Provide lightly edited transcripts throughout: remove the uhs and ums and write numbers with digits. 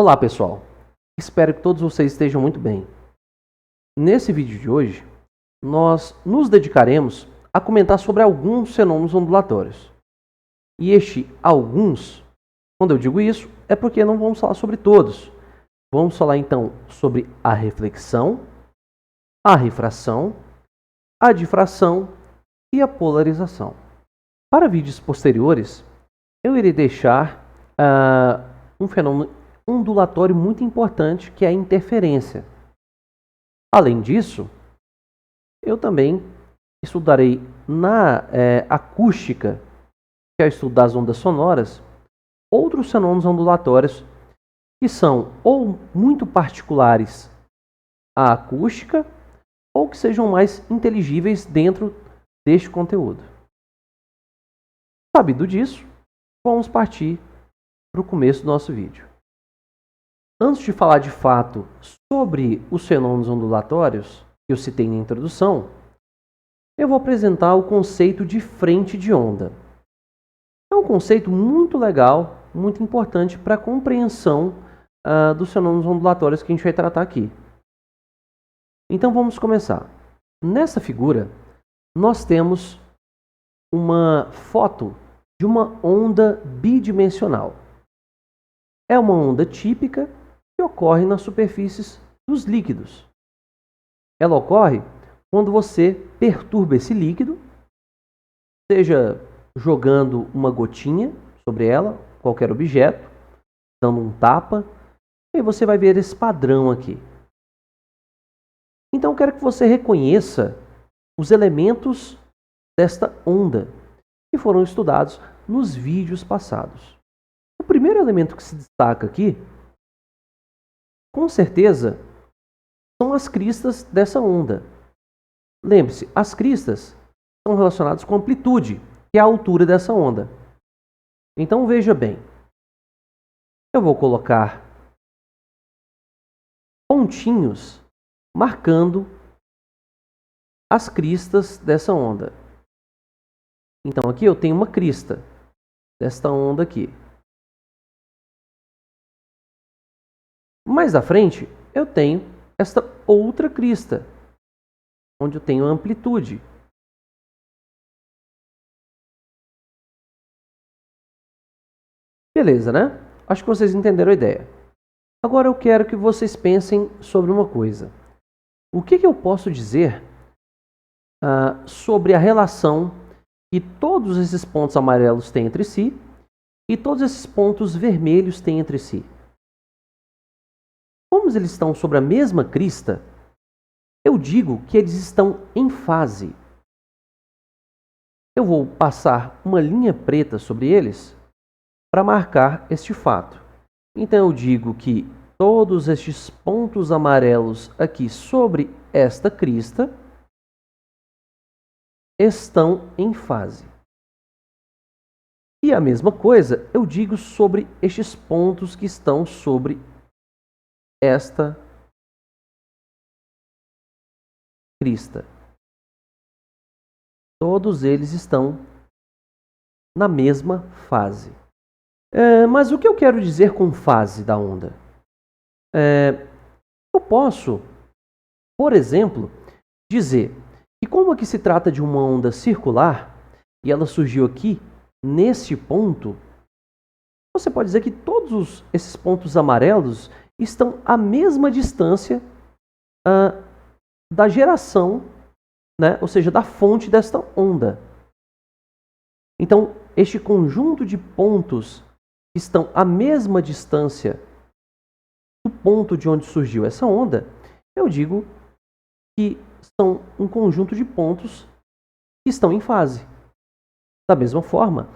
Olá pessoal, espero que todos vocês estejam muito bem. Nesse vídeo de hoje, nós nos dedicaremos a comentar sobre alguns fenômenos ondulatórios. E alguns, quando eu digo isso, é porque não vamos falar sobre todos. Vamos falar então sobre a reflexão, a refração, a difração e a polarização. Para vídeos posteriores, eu irei deixar um fenômeno ondulatório muito importante, que é a interferência. Além disso, eu também estudarei na acústica, que é o estudo das ondas sonoras, outros fenômenos ondulatórios que são ou muito particulares à acústica ou que sejam mais inteligíveis dentro deste conteúdo. Sabido disso, vamos partir para o começo do nosso vídeo. Antes de falar de fato sobre os fenômenos ondulatórios, que eu citei na introdução, eu vou apresentar o conceito de frente de onda. É um conceito muito legal, muito importante para a compreensão dos fenômenos ondulatórios que a gente vai tratar aqui. Então vamos começar. Nessa figura, nós temos uma foto de uma onda bidimensional. É uma onda típica que ocorre nas superfícies dos líquidos. Ela ocorre quando você perturba esse líquido, seja jogando uma gotinha sobre ela, qualquer objeto, dando um tapa, e você vai ver esse padrão aqui. Então eu quero que você reconheça os elementos desta onda que foram estudados nos vídeos passados. O primeiro elemento que se destaca aqui, com certeza, são as cristas dessa onda. Lembre-se, as cristas são relacionadas com a amplitude, que é a altura dessa onda. Então veja bem, eu vou colocar pontinhos marcando as cristas dessa onda. Então aqui eu tenho uma crista desta onda aqui. Mais à frente, eu tenho esta outra crista, onde eu tenho a amplitude. Beleza, né? Acho que vocês entenderam a ideia. Agora eu quero que vocês pensem sobre uma coisa. O que eu posso dizer sobre a relação que todos esses pontos amarelos têm entre si e todos esses pontos vermelhos têm entre si? Como eles estão sobre a mesma crista, eu digo que eles estão em fase. Eu vou passar uma linha preta sobre eles para marcar este fato. Então eu digo que todos estes pontos amarelos aqui sobre esta crista estão em fase. E a mesma coisa eu digo sobre estes pontos que estão sobre esta crista. Todos eles estão na mesma fase. Mas o que eu quero dizer com fase da onda? Eu posso, por exemplo, dizer que como aqui se trata de uma onda circular e ela surgiu aqui neste ponto, você pode dizer que todos esses pontos amarelos estão à mesma distância da geração, né? Ou seja, da fonte desta onda. Então, este conjunto de pontos que estão à mesma distância do ponto de onde surgiu essa onda, eu digo que são um conjunto de pontos que estão em fase. Da mesma forma,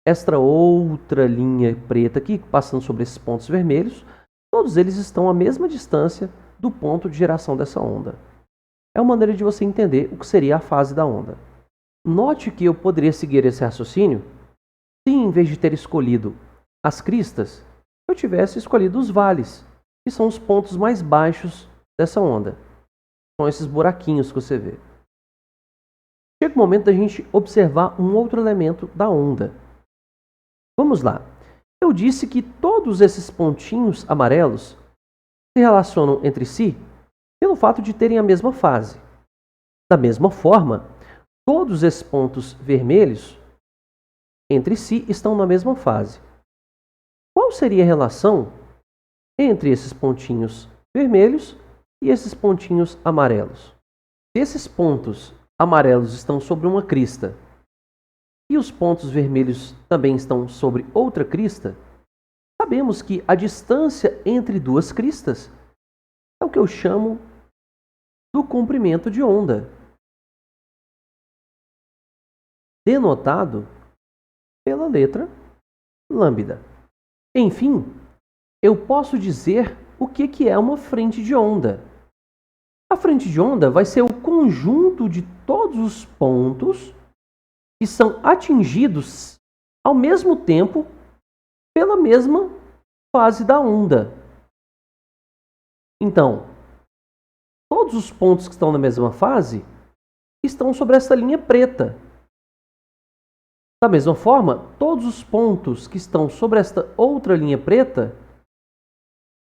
esta outra linha preta aqui, passando sobre esses pontos vermelhos, todos eles estão à mesma distância do ponto de geração dessa onda. É uma maneira de você entender o que seria a fase da onda. Note que eu poderia seguir esse raciocínio se, em vez de ter escolhido as cristas, eu tivesse escolhido os vales, que são os pontos mais baixos dessa onda. São esses buraquinhos que você vê. Chega o momento da gente observar um outro elemento da onda. Vamos lá. Eu disse que todos esses pontinhos amarelos se relacionam entre si pelo fato de terem a mesma fase. Da mesma forma, todos esses pontos vermelhos entre si estão na mesma fase. Qual seria a relação entre esses pontinhos vermelhos e esses pontinhos amarelos? Se esses pontos amarelos estão sobre uma crista e os pontos vermelhos também estão sobre outra crista, sabemos que a distância entre duas cristas é o que eu chamo do comprimento de onda, denotado pela letra lambda. Enfim, eu posso dizer o que é uma frente de onda. A frente de onda vai ser o conjunto de todos os pontos que são atingidos ao mesmo tempo pela mesma fase da onda. Então, todos os pontos que estão na mesma fase estão sobre essa linha preta. Da mesma forma, todos os pontos que estão sobre esta outra linha preta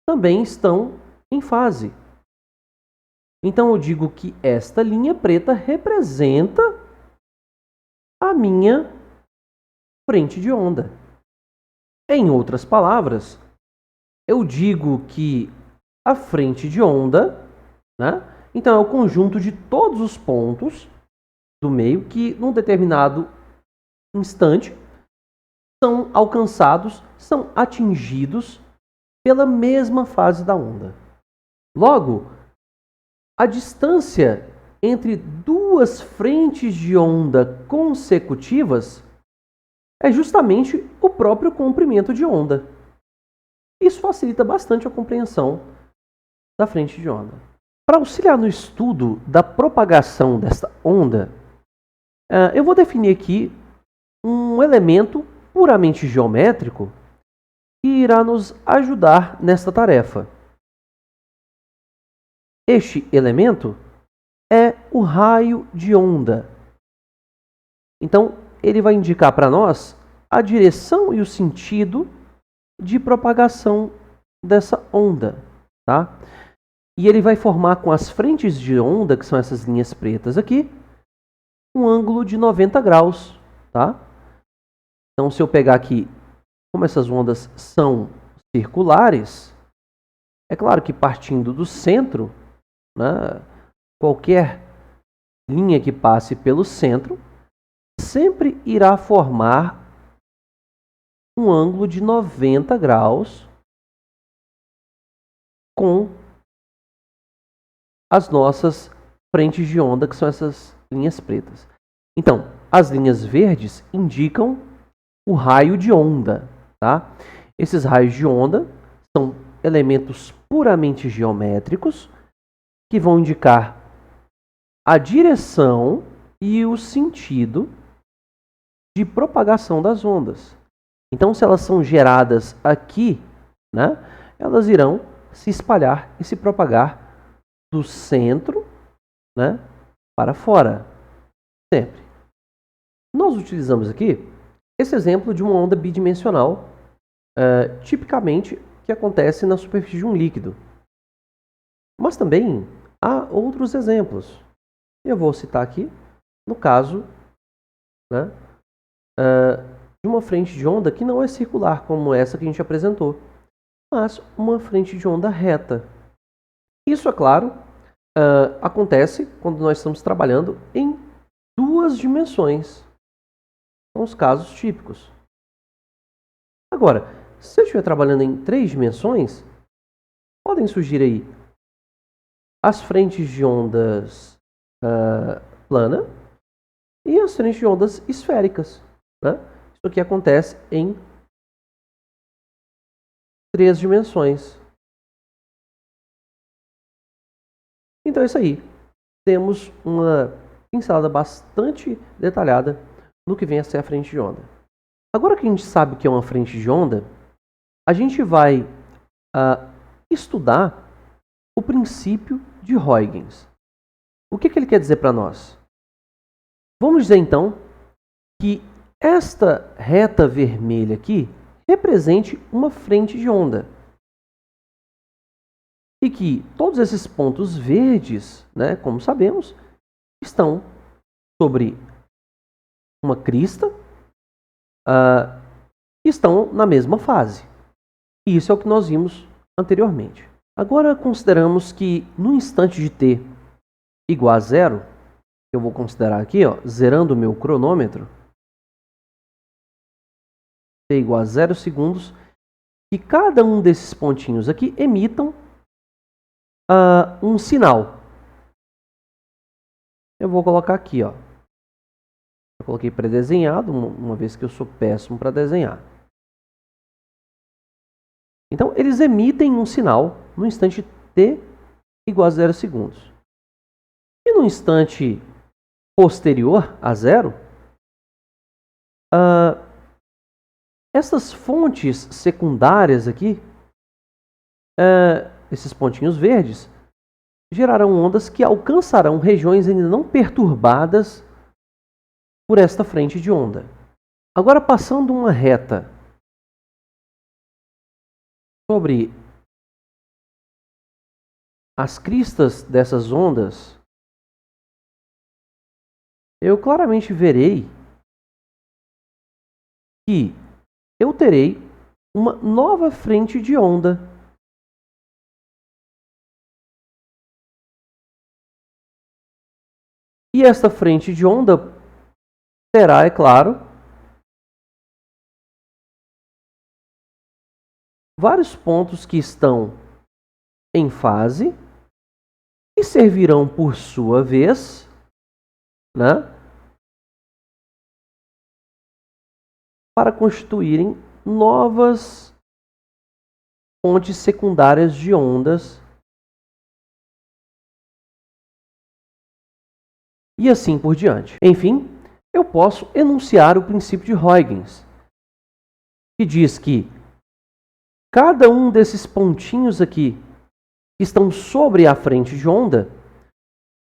também estão em fase. Então eu digo que esta linha preta representa a minha frente de onda. Em outras palavras, eu digo que a frente de onda, né, então é o conjunto de todos os pontos do meio que, num determinado instante, são alcançados, são atingidos pela mesma fase da onda. Logo, a distância entre duas frentes de onda consecutivas é justamente o próprio comprimento de onda. Isso facilita bastante a compreensão da frente de onda. Para auxiliar no estudo da propagação desta onda, eu vou definir aqui um elemento puramente geométrico que irá nos ajudar nesta tarefa. Este elemento é o raio de onda. Então, ele vai indicar para nós a direção e o sentido de propagação dessa onda, tá? E ele vai formar com as frentes de onda, que são essas linhas pretas aqui, um ângulo de 90 graus, tá? Então, se eu pegar aqui, como essas ondas são circulares, é claro que partindo do centro, né, qualquer linha que passe pelo centro sempre irá formar um ângulo de 90 graus com as nossas frentes de onda, que são essas linhas pretas. Então, as linhas verdes indicam o raio de onda, tá? Esses raios de onda são elementos puramente geométricos que vão indicar a direção e o sentido de propagação das ondas. Então, se elas são geradas aqui, né, elas irão se espalhar e se propagar do centro, né, para fora, sempre. Nós utilizamos aqui esse exemplo de uma onda bidimensional, tipicamente que acontece na superfície de um líquido. Mas também há outros exemplos. Eu vou citar aqui, no caso, né, de uma frente de onda que não é circular, como essa que a gente apresentou, mas uma frente de onda reta. Isso, é claro, acontece quando nós estamos trabalhando em duas dimensões. São os casos típicos. Agora, se eu estiver trabalhando em 3 dimensões, podem surgir aí as frentes de ondas plana e as frentes de ondas esféricas, né? Isso aqui acontece em 3 dimensões. Então é isso aí. Temos uma pincelada bastante detalhada no que vem a ser a frente de onda. Agora que a gente sabe o que é uma frente de onda, a gente vai estudar o princípio de Huygens. O que ele quer dizer para nós? Vamos dizer então que esta reta vermelha aqui represente uma frente de onda. E que todos esses pontos verdes, né, como sabemos, estão sobre uma crista, estão na mesma fase. E isso é o que nós vimos anteriormente. Agora consideramos que no instante de t igual a zero, eu vou considerar aqui, zerando o meu cronômetro, t igual a 0 segundos, que cada um desses pontinhos aqui emitam um sinal. Eu vou colocar aqui, eu coloquei pré-desenhado, uma vez que eu sou péssimo para desenhar. Então, eles emitem um sinal no instante t igual a 0 segundos. E no instante posterior a zero, essas fontes secundárias aqui, esses pontinhos verdes, gerarão ondas que alcançarão regiões ainda não perturbadas por esta frente de onda. Agora, passando uma reta sobre as cristas dessas ondas, eu claramente verei que eu terei uma nova frente de onda. E esta frente de onda terá, é claro, vários pontos que estão em fase e servirão, por sua vez, para constituírem novas fontes secundárias de ondas. E assim por diante. Enfim, eu posso enunciar o princípio de Huygens, que diz que cada um desses pontinhos aqui que estão sobre a frente de onda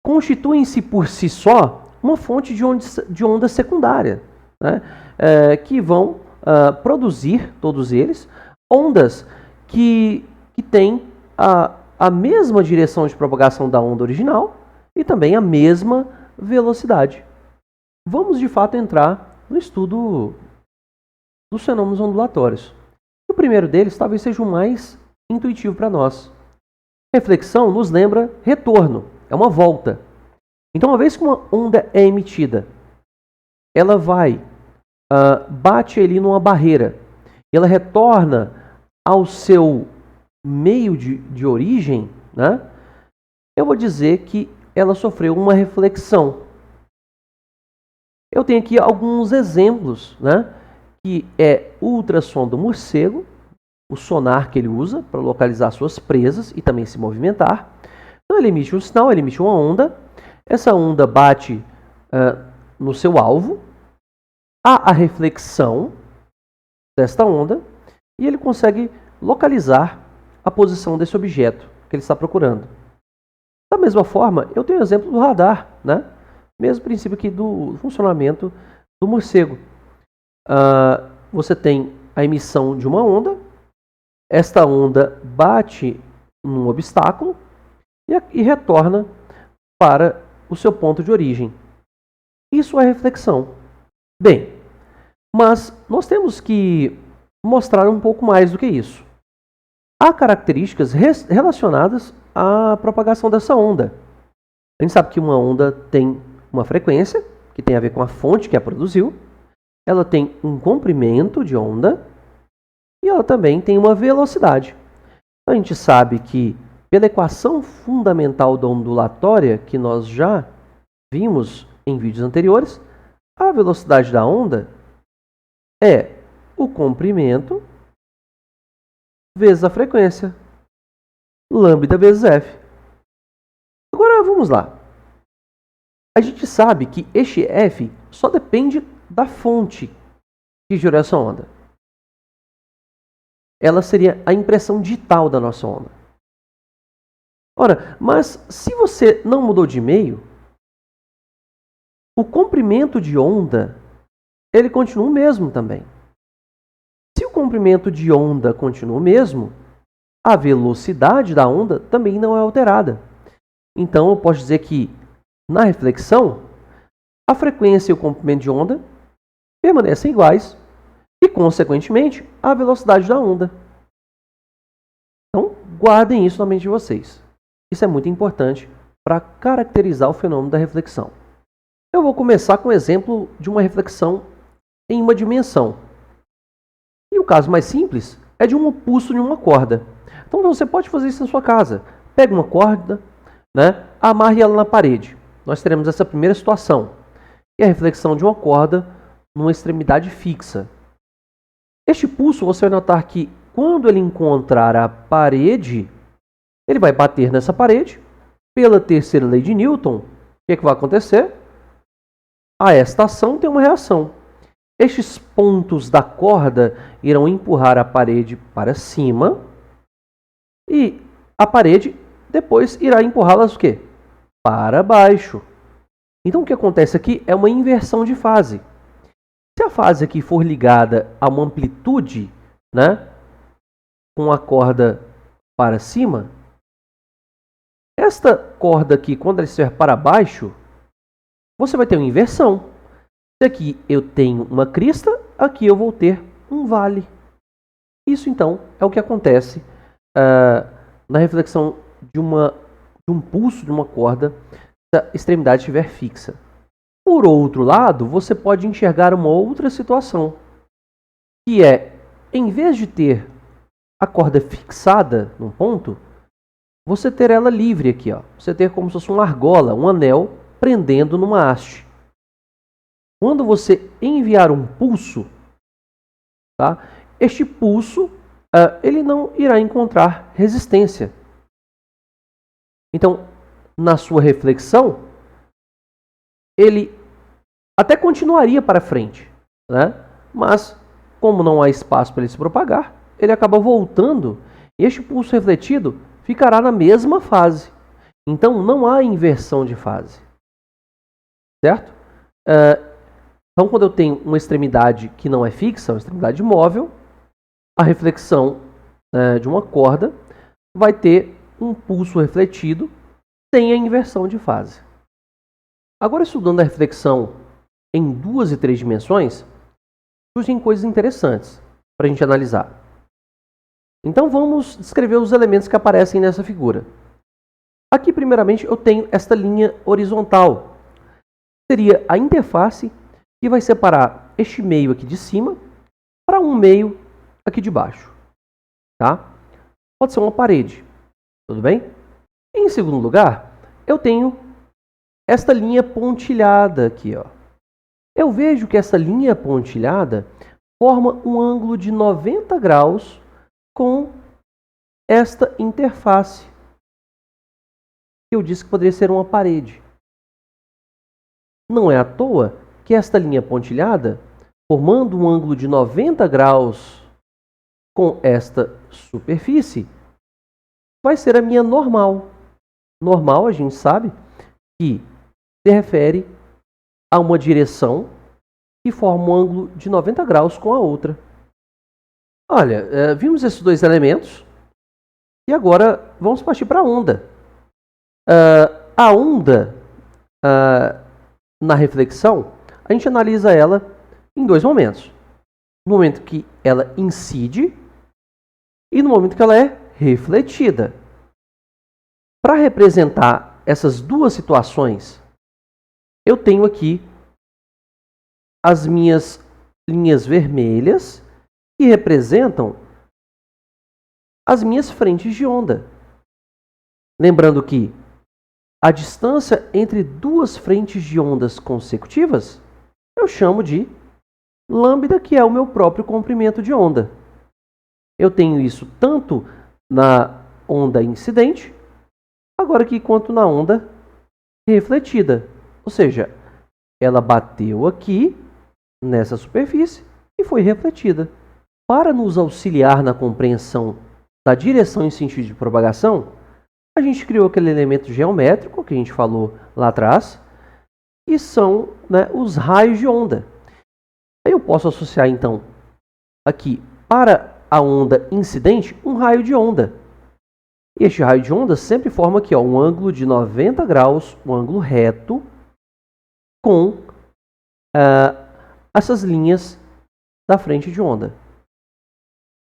constituem-se por si só uma fonte de onda secundária, que vão produzir, todos eles, ondas que têm a mesma direção de propagação da onda original e também a mesma velocidade. Vamos, de fato, entrar no estudo dos fenômenos ondulatórios. O primeiro deles talvez seja o mais intuitivo para nós. Reflexão nos lembra retorno, é uma volta. Então, uma vez que uma onda é emitida, ela bate ali numa barreira, ela retorna ao seu meio de origem, eu vou dizer que ela sofreu uma reflexão. Eu tenho aqui alguns exemplos, que é o ultrassom do morcego, o sonar que ele usa para localizar suas presas e também se movimentar. Então ele emite um sinal, ele emite uma onda, essa onda bate no seu alvo, há a reflexão desta onda e ele consegue localizar a posição desse objeto que ele está procurando. Da mesma forma, eu tenho o exemplo do radar, mesmo princípio aqui do funcionamento do morcego. Você tem a emissão de uma onda, esta onda bate num obstáculo e retorna para o seu ponto de origem. Isso é reflexão. Bem, mas nós temos que mostrar um pouco mais do que isso. Há características relacionadas à propagação dessa onda. A gente sabe que uma onda tem uma frequência, que tem a ver com a fonte que a produziu, ela tem um comprimento de onda e ela também tem uma velocidade. A gente sabe que, pela equação fundamental da ondulatória, que nós já vimos em vídeos anteriores, a velocidade da onda é o comprimento vezes a frequência, lambda vezes f. Agora vamos lá. A gente sabe que este f só depende da fonte que gerou essa onda. Ela seria a impressão digital da nossa onda. Ora, mas se você não mudou de meio, o comprimento de onda, ele continua o mesmo também. Se o comprimento de onda continua o mesmo, a velocidade da onda também não é alterada. Então, eu posso dizer que, na reflexão, a frequência e o comprimento de onda permanecem iguais e, consequentemente, a velocidade da onda. Então, guardem isso na mente de vocês. Isso é muito importante para caracterizar o fenômeno da reflexão. Eu vou começar com o exemplo de uma reflexão em uma dimensão. E o caso mais simples é de um pulso de uma corda. Então, você pode fazer isso na sua casa. Pega uma corda, amarre ela na parede. Nós teremos essa primeira situação, que é a reflexão de uma corda numa extremidade fixa. Este pulso, você vai notar que quando ele encontrar a parede, ele vai bater nessa parede. Pela terceira lei de Newton, o que vai acontecer? A esta ação tem uma reação. Estes pontos da corda irão empurrar a parede para cima e a parede depois irá empurrá-las o quê? Para baixo. Então o que acontece aqui é uma inversão de fase. Se a fase aqui for ligada a uma amplitude, com a corda para cima, esta corda aqui, quando ela estiver para baixo, você vai ter uma inversão. Se aqui eu tenho uma crista, aqui eu vou ter um vale. Isso, então, é o que acontece na reflexão de um pulso de uma corda, se a extremidade estiver fixa. Por outro lado, você pode enxergar uma outra situação, que é, em vez de ter a corda fixada num ponto, você ter ela livre aqui. Você ter como se fosse uma argola, um anel, prendendo numa haste. Quando você enviar um pulso, este pulso ele não irá encontrar resistência. Então, na sua reflexão, ele até continuaria para frente, mas como não há espaço para ele se propagar, ele acaba voltando e este pulso refletido ficará na mesma fase. Então, não há inversão de fase. Certo? Então, quando eu tenho uma extremidade que não é fixa, uma extremidade móvel, a reflexão de uma corda vai ter um pulso refletido sem a inversão de fase. Agora, estudando a reflexão em 2 e 3 dimensões, surgem coisas interessantes para a gente analisar. Então, vamos descrever os elementos que aparecem nessa figura. Aqui, primeiramente, eu tenho esta linha horizontal. Seria a interface que vai separar este meio aqui de cima para um meio aqui de baixo. Pode ser uma parede. Tudo bem? Em segundo lugar, eu tenho esta linha pontilhada aqui. Eu vejo que essa linha pontilhada forma um ângulo de 90 graus com esta interface. Eu disse que poderia ser uma parede. Não é à toa que esta linha pontilhada, formando um ângulo de 90 graus com esta superfície, vai ser a minha normal. Normal, a gente sabe que se refere a uma direção que forma um ângulo de 90 graus com a outra. Olha, vimos esses 2 elementos e agora vamos partir para a onda. A onda, na reflexão, a gente analisa ela em 2 momentos. No momento que ela incide e no momento que ela é refletida. Para representar essas 2 situações, eu tenho aqui as minhas linhas vermelhas que representam as minhas frentes de onda. Lembrando que a distância entre 2 frentes de ondas consecutivas eu chamo de lambda, que é o meu próprio comprimento de onda. Eu tenho isso tanto na onda incidente, agora aqui, quanto na onda refletida. Ou seja, ela bateu aqui nessa superfície e foi refletida. Para nos auxiliar na compreensão da direção em sentido de propagação, a gente criou aquele elemento geométrico que a gente falou lá atrás, e são os raios de onda. Aí eu posso associar, então, aqui para a onda incidente, um raio de onda. E este raio de onda sempre forma aqui, ó, um ângulo de 90 graus, um ângulo reto, com essas linhas da frente de onda.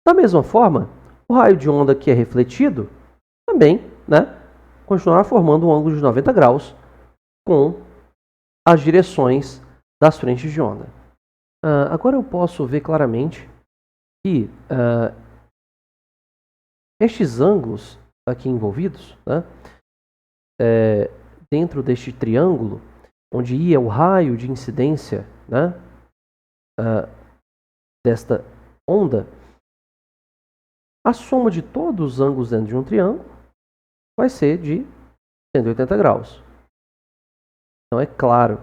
Da mesma forma, o raio de onda que é refletido também, né, continuará formando um ângulo de 90 graus com as direções das frentes de onda. Agora eu posso ver claramente que estes ângulos aqui envolvidos, né, dentro deste triângulo, onde I é o raio de incidência, né, desta onda, a soma de todos os ângulos dentro de um triângulo vai ser de 180 graus. Então é claro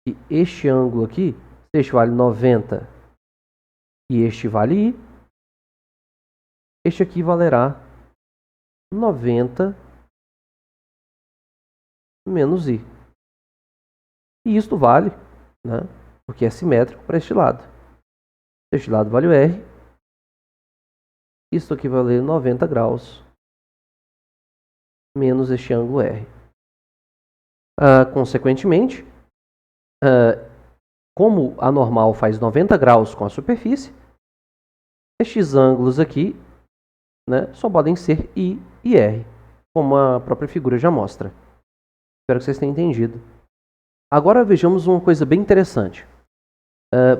que este ângulo aqui, se este vale 90 e este vale I, este aqui valerá 90 menos I. E isto vale, né, porque é simétrico para este lado. Este lado vale o R. Isto aqui vai valer 90 graus menos este ângulo R. Consequentemente, como a normal faz 90 graus com a superfície, estes ângulos aqui, né, só podem ser I e R, como a própria figura já mostra. Espero que vocês tenham entendido. Agora vejamos uma coisa bem interessante.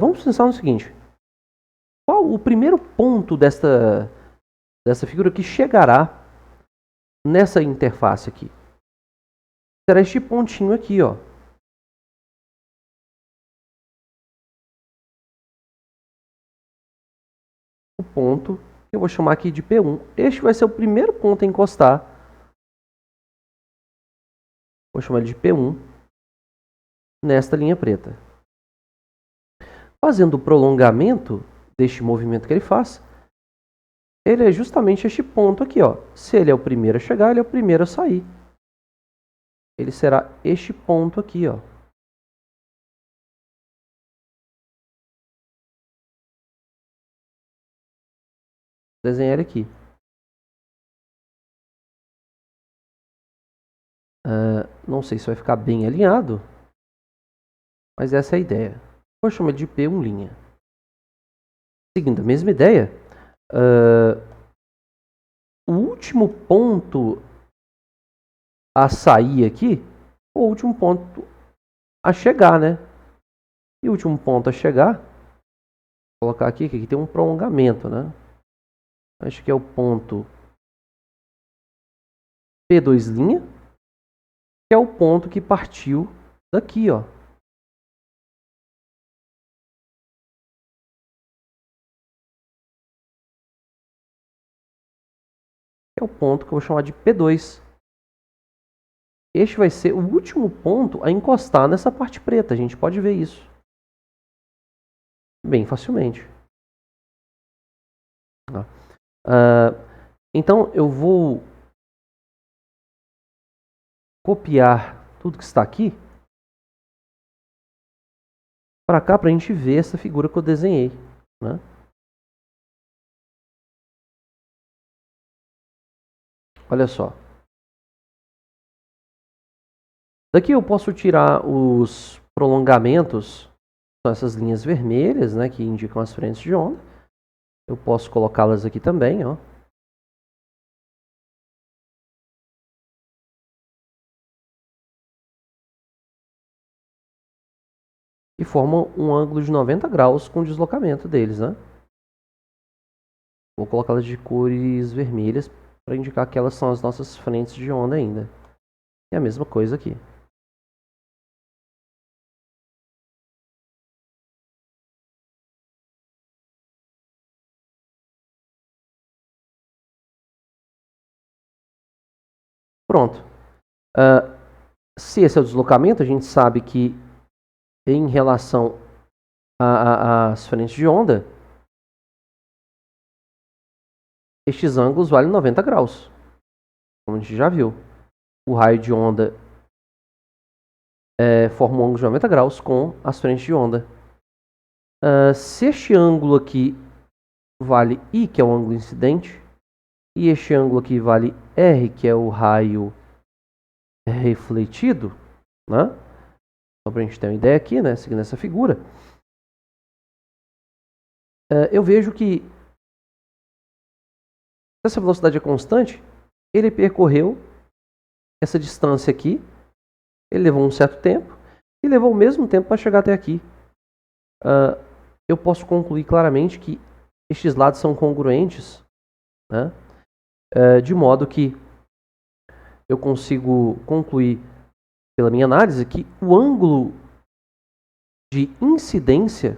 Vamos pensar no seguinte. Qual o primeiro ponto dessa figura que chegará nessa interface aqui? Será este pontinho aqui, ó. O ponto que eu vou chamar aqui de P1. Este vai ser o primeiro ponto a encostar. Vou chamar ele de P1 nesta linha preta. Fazendo o prolongamento deste movimento que ele faz, ele é justamente este ponto aqui, ó. Se ele é o primeiro a chegar, ele é o primeiro a sair. Ele será este ponto aqui, ó. Vou desenhar ele aqui. Não sei se vai ficar bem alinhado, mas essa é a ideia. Vou chamar de P1'. Seguindo a mesma ideia, o último ponto a sair aqui, o último ponto a chegar, né? E o último ponto a chegar, vou colocar aqui, que aqui tem um prolongamento, né? Acho que é o ponto P2', que é o ponto que partiu daqui, ó. É o ponto que eu vou chamar de P2. Este vai ser o último ponto a encostar nessa parte preta. A gente pode ver isso bem facilmente. Então, eu vou copiar tudo que está aqui para cá, para a gente ver essa figura que eu desenhei, né? Olha só. Daqui eu posso tirar os prolongamentos, são essas linhas vermelhas, né, que indicam as frentes de onda. Eu posso colocá-las aqui também, ó. E formam um ângulo de 90 graus com o deslocamento deles, né? Vou colocá-las de cores vermelhas para indicar que elas são as nossas frentes de onda ainda. E a mesma coisa aqui. Pronto. Se esse é o deslocamento, a gente sabe que em relação às frentes de onda, estes ângulos valem 90 graus. Como a gente já viu. O raio de onda forma um ângulo de 90 graus com as frentes de onda. Se este ângulo aqui vale I, que é o ângulo incidente, e este ângulo aqui vale R, que é o raio refletido, né? Só para a gente ter uma ideia aqui, né? Seguindo essa figura, eu vejo que se essa velocidade é constante, ele percorreu essa distância aqui, ele levou um certo tempo, e levou o mesmo tempo para chegar até aqui. Eu posso concluir claramente que estes lados são congruentes, né? De modo que eu consigo concluir, pela minha análise, que o ângulo de incidência,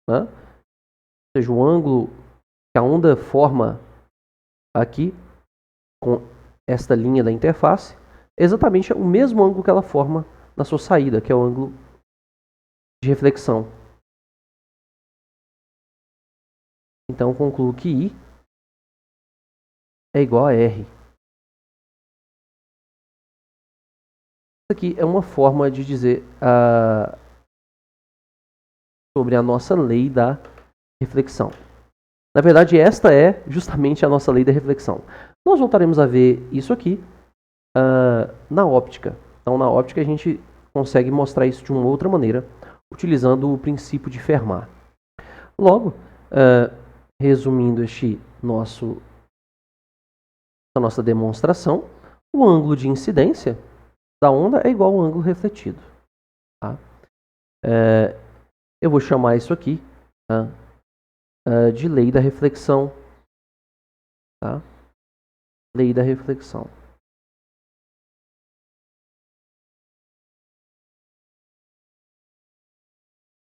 né? Ou seja, o ângulo que a onda forma aqui, com esta linha da interface, é exatamente o mesmo ângulo que ela forma na sua saída, que é o ângulo de reflexão. Então, eu concluo que I é igual a R. Isso aqui é uma forma de dizer sobre a nossa lei da reflexão. Na verdade, esta é justamente a nossa lei da reflexão. Nós voltaremos a ver isso aqui na óptica. Então, na óptica, a gente consegue mostrar isso de uma outra maneira, utilizando o princípio de Fermat. Logo, resumindo a nossa demonstração, o ângulo de incidência da onda é igual ao ângulo refletido. Tá? Eu vou chamar isso aqui de lei da reflexão. Tá? Lei da reflexão.